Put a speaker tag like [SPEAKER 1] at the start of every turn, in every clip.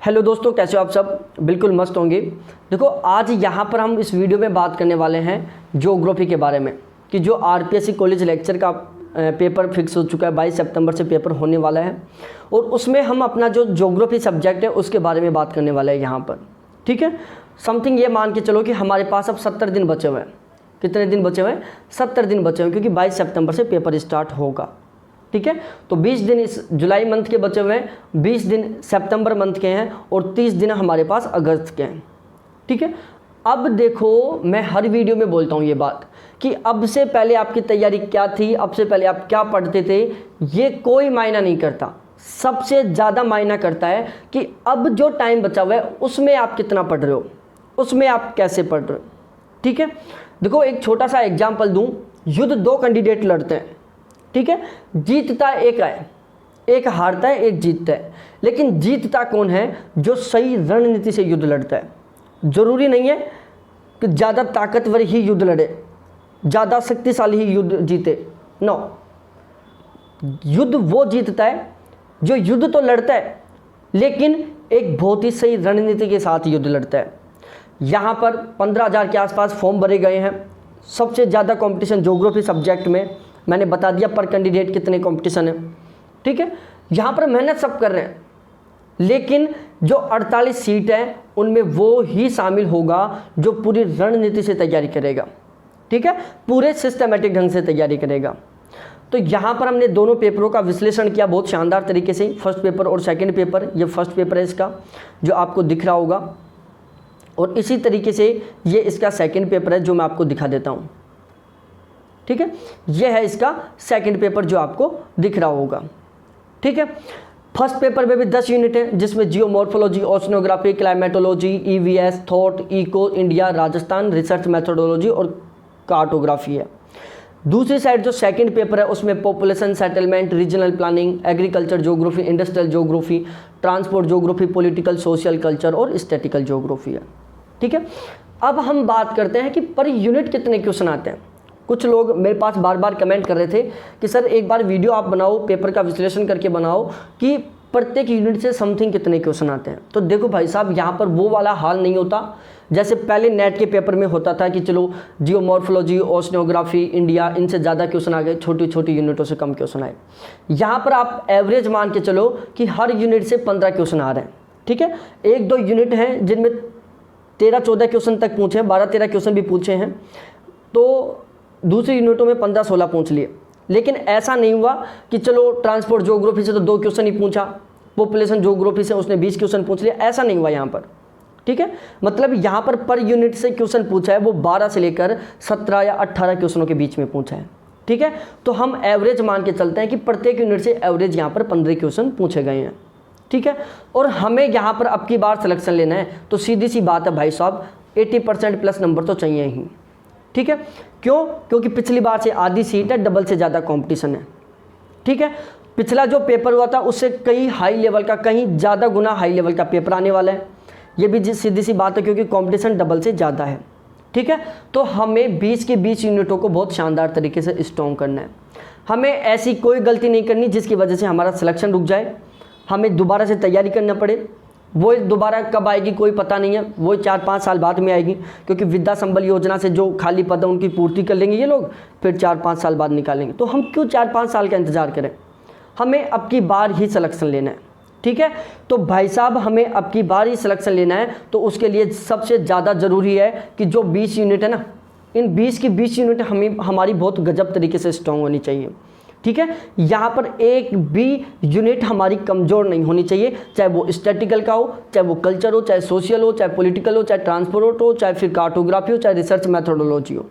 [SPEAKER 1] Hello दोस्तों, कैसे हो आप सब? बिल्कुल मस्त होंगे। देखो, आज यहाँ पर हम इस वीडियो में बात करने वाले हैं ज्योग्राफी के बारे में कि जो आरपीएससी कॉलेज लेक्चर का पेपर फिक्स हो चुका है, 22 सितंबर से पेपर होने वाला है और उसमें हम अपना जो ज्योग्राफी सब्जेक्ट है उसके बारे में बात करने वाले हैं यहाँ पर। ठीक है, समथिंग ये मान के चलो कि हमारे पास अब 70 दिन बचे हुए हैं। कितने दिन बचे हुए हैं? 70 दिन बचे हुए हैं, क्योंकि 22 सितंबर से पेपर स्टार्ट होगा। ठीक है, तो 20 दिन इस जुलाई मंथ के बचे हुए हैं, 20 दिन सितंबर मंथ के हैं और 30 दिन हमारे पास अगस्त के हैं। ठीक है, अब देखो, मैं हर वीडियो में बोलता हूँ ये बात कि अब से पहले आपकी तैयारी क्या थी, अब से पहले आप क्या पढ़ते थे, ये कोई मायना नहीं करता। सबसे ज़्यादा मायना करता है कि अब जो टाइम बचा हुआ है उसमें आप कितना पढ़ रहे हो, उसमें आप कैसे पढ़ रहे हो। ठीक है, देखो एक छोटा सा एग्जाम्पल दूँ। युद्ध 2 कैंडिडेट लड़ते हैं। ठीक है, जीतता एक है, एक हारता है, एक जीतता है। लेकिन जीतता कौन है? जो सही रणनीति से युद्ध लड़ता है। जरूरी नहीं है कि ज़्यादा ताकतवर ही युद्ध लड़े, ज़्यादा शक्तिशाली ही युद्ध जीते। नो, युद्ध वो जीतता है जो युद्ध तो लड़ता है लेकिन एक बहुत ही सही रणनीति के साथ युद्ध लड़ता है। यहाँ पर 15,000 के आसपास फॉर्म भरे गए हैं। सबसे ज़्यादा कंपटीशन ज्योग्राफी सब्जेक्ट में, मैंने बता दिया पर कैंडिडेट कितने कंपटीशन है। ठीक है, यहाँ पर मेहनत सब कर रहे हैं, लेकिन जो 48 सीट है उनमें वो ही शामिल होगा जो पूरी रणनीति से तैयारी करेगा। ठीक है, पूरे सिस्टमेटिक ढंग से तैयारी करेगा। तो यहाँ पर हमने दोनों पेपरों का विश्लेषण किया बहुत शानदार तरीके से, फर्स्ट पेपर और सेकंड पेपर। ये फर्स्ट पेपर है इसका, जो आपको दिख रहा होगा, और इसी तरीके से ये इसका सेकंड पेपर है जो मैं आपको दिखा देता हूँ। ठीक है, ये है इसका सेकंड पेपर जो आपको दिख रहा होगा। ठीक है, फर्स्ट पेपर में भी 10 यूनिट है, जिसमें geomorphology, oceanography, climatology, EVS, thought, eco, India, Rajasthan, research methodology और कार्टोग्राफी है। दूसरी साइड जो सेकंड पेपर है उसमें population, settlement, regional planning, agriculture geography, industrial geography, transport geography, political, social, culture और स्टैटिकल ज्योग्राफी है। ठीक है, अब हम बात करते हैं कि पर यूनिट कितने क्वेश्चन आते हैं। कुछ लोग मेरे पास बार बार कमेंट कर रहे थे कि सर एक बार वीडियो आप बनाओ, पेपर का विश्लेषण करके बनाओ कि प्रत्येक यूनिट से समथिंग कितने क्वेश्चन आते हैं। तो देखो भाई साहब, यहाँ पर वो वाला हाल नहीं होता जैसे पहले नेट के पेपर में होता था कि चलो जियोमॉर्फोलॉजी, ओशनोग्राफी, इंडिया, इनसे ज़्यादा क्वेश्चन आ गए, छोटी छोटी यूनिटों से कम क्वेश्चन आए। यहाँ पर आप एवरेज मान के चलो कि हर यूनिट से 15 क्वेश्चन आ रहे हैं। ठीक है, 1-2 यूनिट हैं जिनमें 13-14 क्वेश्चन तक पूछे हैं, 12-13 क्वेश्चन भी पूछे हैं, तो दूसरी यूनिटों में 15-16 पूछ लिए। लेकिन ऐसा नहीं हुआ कि चलो ट्रांसपोर्ट ज्योग्राफी से तो 2 क्वेश्चन ही पूछा, पॉपुलेशन ज्योग्राफी से उसने 20 क्वेश्चन पूछ लिया, ऐसा नहीं हुआ यहाँ पर। ठीक है, मतलब यहाँ पर यूनिट से क्वेश्चन पूछा है वो 12 से लेकर 17 या 18 क्वेश्चनों के बीच में पूछा है। ठीक है, तो हम एवरेज मान के चलते हैं कि प्रत्येक यूनिट से एवरेज यहाँ पर 15 क्वेश्चन पूछे गए हैं। ठीक है, और हमें यहाँ पर अब की बार सिलेक्शन लेना है तो सीधी सी बात है भाई साहब, 80% प्लस नंबर तो चाहिए ही। ठीक है, क्यों? क्योंकि पिछली बार से आधी सीट है, डबल से ज़्यादा कंपटीशन है। ठीक है, पिछला जो पेपर हुआ था उससे कहीं हाई लेवल का, कहीं ज़्यादा गुना हाई लेवल का पेपर आने वाला है। ये भी सीधी सी बात है क्योंकि कंपटीशन डबल से ज़्यादा है। ठीक है, तो हमें 20 की 20 यूनिटों को बहुत शानदार तरीके से स्ट्रॉन्ग करना है। हमें ऐसी कोई गलती नहीं करनी जिसकी वजह से हमारा सिलेक्शन रुक जाए, हमें दोबारा से तैयारी करना पड़े। वो दोबारा कब आएगी कोई पता नहीं है, वो 4-5 साल बाद में आएगी, क्योंकि विद्या संबल योजना से जो खाली पद है उनकी पूर्ति कर लेंगे ये लोग, फिर 4-5 साल बाद निकालेंगे। तो हम क्यों 4-5 साल का इंतज़ार करें? हमें अब की बार ही सिलेक्शन लेना है। ठीक है, तो भाई साहब हमें अब की बार ही सिलेक्शन लेना है, तो उसके लिए सबसे ज़्यादा ज़रूरी है कि जो 20 यूनिट है ना, इन 20 की 20 यूनिट हमारी बहुत गजब तरीके से स्ट्रॉन्ग होनी चाहिए। ठीक है, यहाँ पर एक भी यूनिट हमारी कमज़ोर नहीं होनी चाहिए, चाहे वो स्टैटिकल का हो, चाहे वो कल्चर हो, चाहे सोशल हो, चाहे पॉलिटिकल हो, चाहे ट्रांसपोर्ट हो, चाहे फिर कार्टोग्राफी हो, चाहे रिसर्च मैथोडोलॉजी हो।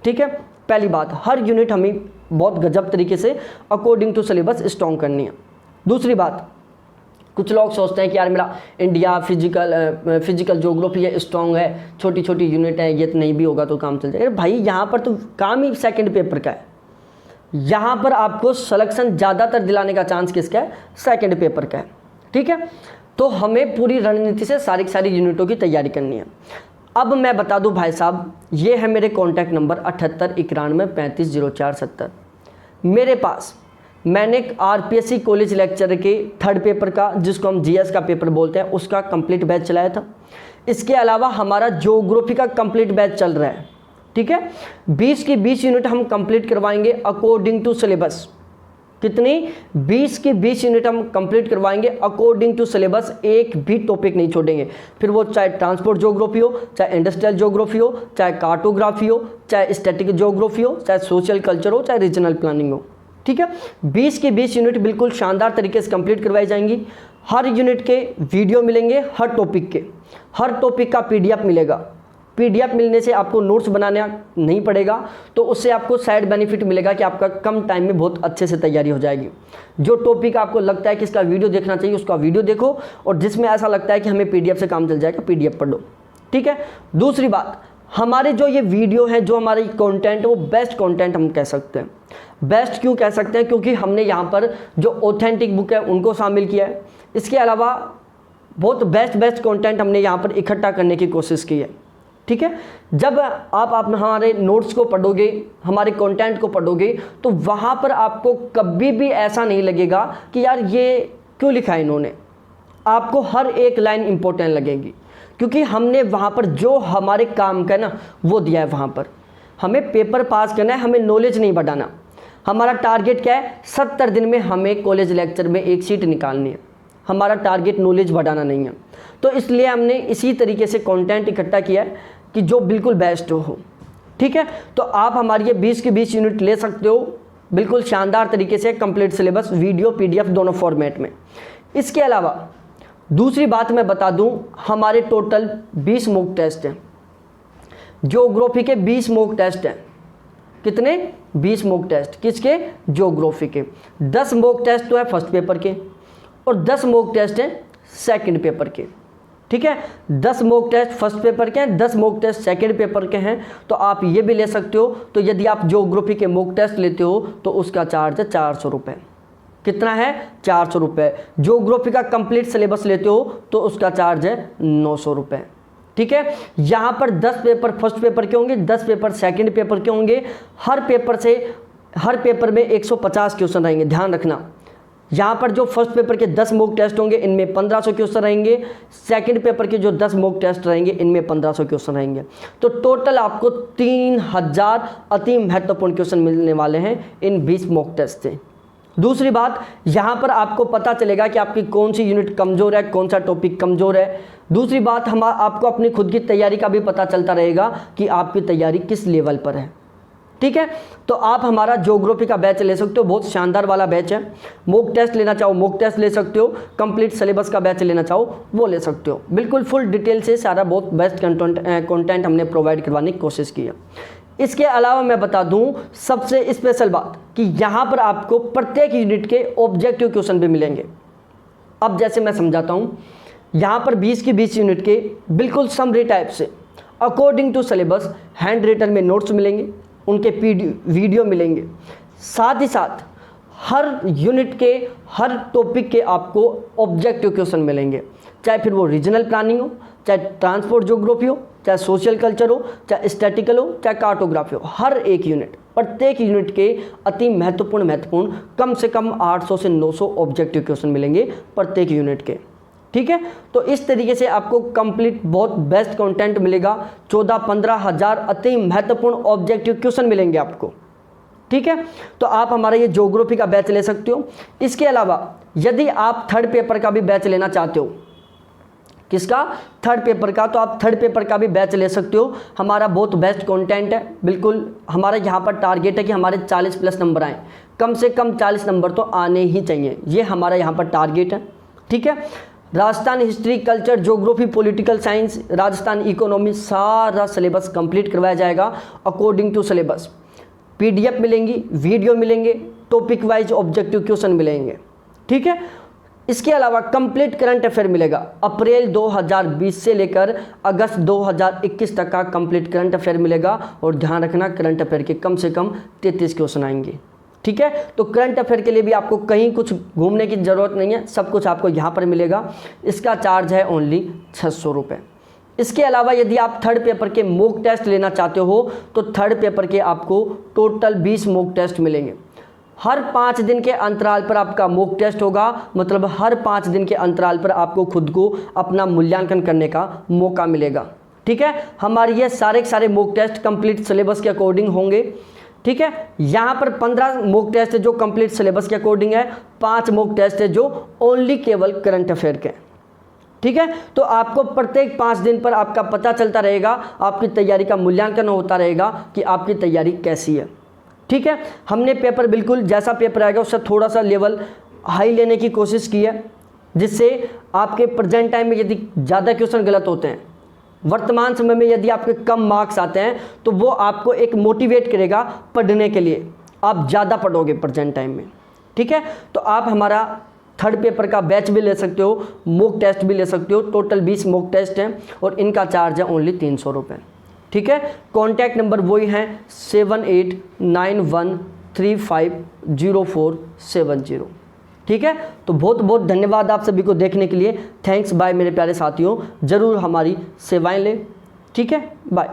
[SPEAKER 1] ठीक है, पहली बात, हर यूनिट हमें बहुत गजब तरीके से अकॉर्डिंग टू सिलेबस स्ट्रॉन्ग करनी है। दूसरी बात, कुछ लोग सोचते हैं कि यार मेरा इंडिया फिजिकल ज्योग्राफी है, स्ट्रॉन्ग है, छोटी छोटी यूनिट है, ये तो नहीं भी होगा तो काम चल जाएगा। भाई यहाँ पर तो काम ही सेकंड पेपर का है। यहाँ पर आपको सिलेक्शन ज़्यादातर दिलाने का चांस किसका है? सेकंड पेपर का है। ठीक है, तो हमें पूरी रणनीति से सारी की सारी यूनिटों की तैयारी करनी है। अब मैं बता दूं भाई साहब, ये है मेरे कॉन्टैक्ट नंबर 78 91 35 04 70। मेरे पास मैंने आरपीएससी कॉलेज लेक्चर के थर्ड पेपर का, जिसको हम जीएस का पेपर बोलते हैं, उसका कंप्लीट बैच चलाया था। इसके अलावा हमारा ज्योग्राफी का कंप्लीट बैच चल रहा है, ठीक है। 20 की 20 यूनिट हम कंप्लीट करवाएंगे अकॉर्डिंग टू सिलेबस। कितनी? 20 की 20 यूनिट हम कंप्लीट करवाएंगे अकॉर्डिंग टू सिलेबस, एक भी टॉपिक नहीं छोड़ेंगे। फिर वो चाहे ट्रांसपोर्ट ज्योग्राफी हो, चाहे इंडस्ट्रियल ज्योग्राफी हो, चाहे कार्टोग्राफी हो, चाहे स्टैटिक ज्योग्राफी हो, चाहे सोशल कल्चर हो, चाहे रीजनल प्लानिंग हो, ठीक है। 20 की 20 यूनिट बिल्कुल शानदार तरीके से कंप्लीट करवाई जाएंगी। हर यूनिट के वीडियो मिलेंगे, हर टॉपिक का पीडीएफ मिलेगा। पीडीएफ मिलने से आपको नोट्स बनाना नहीं पड़ेगा, तो उससे आपको साइड बेनिफिट मिलेगा कि आपका कम टाइम में बहुत अच्छे से तैयारी हो जाएगी। जो टॉपिक आपको लगता है कि इसका वीडियो देखना चाहिए, उसका वीडियो देखो, और जिसमें ऐसा लगता है कि हमें पीडीएफ से काम चल जाएगा, पीडीएफ पढ़ लो, ठीक है। दूसरी बात, हमारे जो ये वीडियो है, जो हमारी कंटेंट है, वो बेस्ट कंटेंट हम कह सकते हैं। बेस्ट क्यों कह सकते हैं? क्योंकि हमने यहाँ पर जो ऑथेंटिक बुक है उनको शामिल किया है। इसके अलावा बहुत बेस्ट कंटेंट हमने यहाँ पर इकट्ठा करने की कोशिश की है, ठीक है। जब आप हमारे नोट्स को पढ़ोगे, हमारे कंटेंट को पढ़ोगे, तो वहाँ पर आपको कभी भी ऐसा नहीं लगेगा कि यार ये क्यों लिखा है इन्होंने। आपको हर एक लाइन इंपॉर्टेंट लगेगी, क्योंकि हमने वहाँ पर जो हमारे काम का है ना, वो दिया है। वहाँ पर हमें पेपर पास करना है, हमें नॉलेज नहीं बढ़ाना। हमारा टारगेट क्या है? 70 दिन में हमें कॉलेज लेक्चर में एक सीट निकालनी है। हमारा टारगेट नॉलेज बढ़ाना नहीं है। तो इसलिए हमने इसी तरीके से कंटेंट इकट्ठा किया है कि जो बिल्कुल बेस्ट हो, ठीक है। तो आप हमारी ये 20 की 20 यूनिट ले सकते हो बिल्कुल शानदार तरीके से, कंप्लीट सिलेबस, वीडियो, पीडीएफ दोनों फॉर्मेट में। इसके अलावा दूसरी बात मैं बता दूं, हमारे टोटल 20 मॉक टेस्ट हैं। ज्योग्राफी के 20 मॉक टेस्ट हैं। कितने? 20 मॉक टेस्ट। किसके? ज्योग्राफी के। 10 मॉक टेस्ट तो है फर्स्ट पेपर के, और 10 मॉक टेस्ट हैं सेकंड पेपर के, ठीक है। 10 मॉक टेस्ट फर्स्ट पेपर के हैं, 10 मॉक टेस्ट सेकंड पेपर के हैं। तो आप ये भी ले सकते हो। तो यदि आप ज्योग्राफी के मॉक टेस्ट लेते हो तो उसका चार्ज है 400 रुपये। कितना है? 400 रुपये। ज्योग्राफी का कंप्लीट सिलेबस लेते हो तो उसका चार्ज है 900 रुपये, ठीक है। यहाँ पर 10 पेपर फर्स्ट पेपर के होंगे, 10 पेपर सेकंड पेपर के होंगे। हर पेपर में 150 क्वेश्चन रहेंगे, ध्यान रखना। यहाँ पर जो फर्स्ट पेपर के 10 मॉक टेस्ट होंगे, इनमें 1500 क्वेश्चन रहेंगे। सेकंड पेपर के जो 10 मॉक टेस्ट रहेंगे, इनमें 1500 क्वेश्चन रहेंगे। तो टोटल आपको 3000 अति महत्वपूर्ण क्वेश्चन मिलने वाले हैं इन 20 मॉक टेस्ट से। दूसरी बात, यहाँ पर आपको पता चलेगा कि आपकी कौन सी यूनिट कमज़ोर है, कौन सा टॉपिक कमज़ोर है। दूसरी बात, आपको अपनी खुद की तैयारी का भी पता चलता रहेगा कि आपकी तैयारी किस लेवल पर है, ठीक है। तो आप हमारा ज्योग्राफी का बैच ले सकते हो, बहुत शानदार वाला बैच है। मॉक टेस्ट लेना चाहो मॉक टेस्ट ले सकते हो, कंप्लीट सिलेबस का बैच लेना चाहो वो ले सकते हो। बिल्कुल फुल डिटेल से सारा बहुत बेस्ट कंटेंट हमने प्रोवाइड करवाने की कोशिश की है। इसके अलावा मैं बता दूं सबसे स्पेशल बात कि यहाँ पर आपको प्रत्येक यूनिट के ऑब्जेक्टिव क्वेश्चन भी मिलेंगे। अब जैसे मैं समझाता हूँ, यहाँ पर 20 की 20 यूनिट के बिल्कुल समरी टाइप से according to syllabus hand written में नोट्स मिलेंगे, उनके वीडियो मिलेंगे। साथ ही साथ हर यूनिट के हर टॉपिक के आपको ऑब्जेक्टिव क्वेश्चन मिलेंगे, चाहे फिर वो रीजनल प्लानिंग हो, चाहे ट्रांसपोर्ट ज्योग्राफी हो, चाहे सोशल कल्चर हो, चाहे स्टैटिकल हो, चाहे कार्टोग्राफी हो। हर एक यूनिट, प्रत्येक यूनिट के अति महत्वपूर्ण कम से कम 800 से 900 ऑब्जेक्टिव क्वेश्चन मिलेंगे प्रत्येक यूनिट के, ठीक है। तो इस तरीके से आपको कंप्लीट बहुत बेस्ट कंटेंट मिलेगा। 14-15 हज़ार अति महत्वपूर्ण ऑब्जेक्टिव क्वेश्चन मिलेंगे आपको, ठीक है। तो आप हमारा ये ज्योग्राफी का बैच ले सकते हो। इसके अलावा यदि आप थर्ड पेपर का भी बैच लेना चाहते हो, किसका? थर्ड पेपर का, तो आप थर्ड पेपर का भी बैच ले सकते हो। हमारा बहुत बेस्ट कंटेंट है। बिल्कुल हमारा यहाँ पर टारगेट है कि हमारे 40+ नंबर आए, कम से कम 40 नंबर तो आने ही चाहिए, ये हमारा यहाँ पर टारगेट है, ठीक है। Rajasthan history, culture, geography, political science, Rajasthan economy, सारा सिलेबस कंप्लीट करवाया जाएगा अकॉर्डिंग टू सिलेबस। पीडीएफ मिलेंगी, वीडियो मिलेंगे, टॉपिक वाइज ऑब्जेक्टिव क्वेश्चन मिलेंगे, ठीक है। इसके अलावा कंप्लीट करंट अफेयर मिलेगा। अप्रैल 2020 से लेकर अगस्त 2021 तक का कंप्लीट करंट अफेयर मिलेगा। और ध्यान रखना, करंट अफेयर के कम से कम 33 क्वेश्चन आएंगे, ठीक है। तो करंट अफेयर के लिए भी आपको कहीं कुछ घूमने की ज़रूरत नहीं है, सब कुछ आपको यहाँ पर मिलेगा। इसका चार्ज है ओनली 600 रुपये। इसके अलावा यदि आप थर्ड पेपर के मॉक टेस्ट लेना चाहते हो तो थर्ड पेपर के आपको टोटल 20 मॉक टेस्ट मिलेंगे। हर 5 दिन के अंतराल पर आपका मॉक टेस्ट होगा, मतलब हर 5 दिन के अंतराल पर आपको खुद को अपना मूल्यांकन करने का मौका मिलेगा। ठीक है, हमारे ये सारे मॉक टेस्ट कंप्लीट सिलेबस के अकॉर्डिंग होंगे। ठीक है, यहाँ पर 15 मॉक टेस्ट है जो कंप्लीट सिलेबस के अकॉर्डिंग है, 5 मॉक टेस्ट है जो ओनली केवल करंट अफेयर के। ठीक है, तो आपको प्रत्येक 5 दिन पर आपका पता चलता रहेगा, आपकी तैयारी का मूल्यांकन होता रहेगा कि आपकी तैयारी कैसी है। ठीक है, हमने पेपर बिल्कुल जैसा पेपर आएगा उससे थोड़ा सा लेवल हाई लेने की कोशिश की है, जिससे आपके प्रेजेंट टाइम में यदि ज़्यादा क्वेश्चन गलत होते हैं, वर्तमान समय में यदि आपके कम मार्क्स आते हैं, तो वो आपको एक मोटिवेट करेगा पढ़ने के लिए, आप ज़्यादा पढ़ोगे प्रेजेंट टाइम में। ठीक है, तो आप हमारा 3rd पेपर का बैच भी ले सकते हो, मॉक टेस्ट भी ले सकते हो। टोटल 20 मॉक टेस्ट हैं और इनका चार्ज है ओनली 300 रुपये। ठीक है, कॉन्टैक्ट नंबर वही हैं 7891350470। ठीक है, तो बहुत बहुत धन्यवाद आप सभी को देखने के लिए। थैंक्स बाय मेरे प्यारे साथियों, ज़रूर हमारी सेवाएं लें। ठीक है, बाय।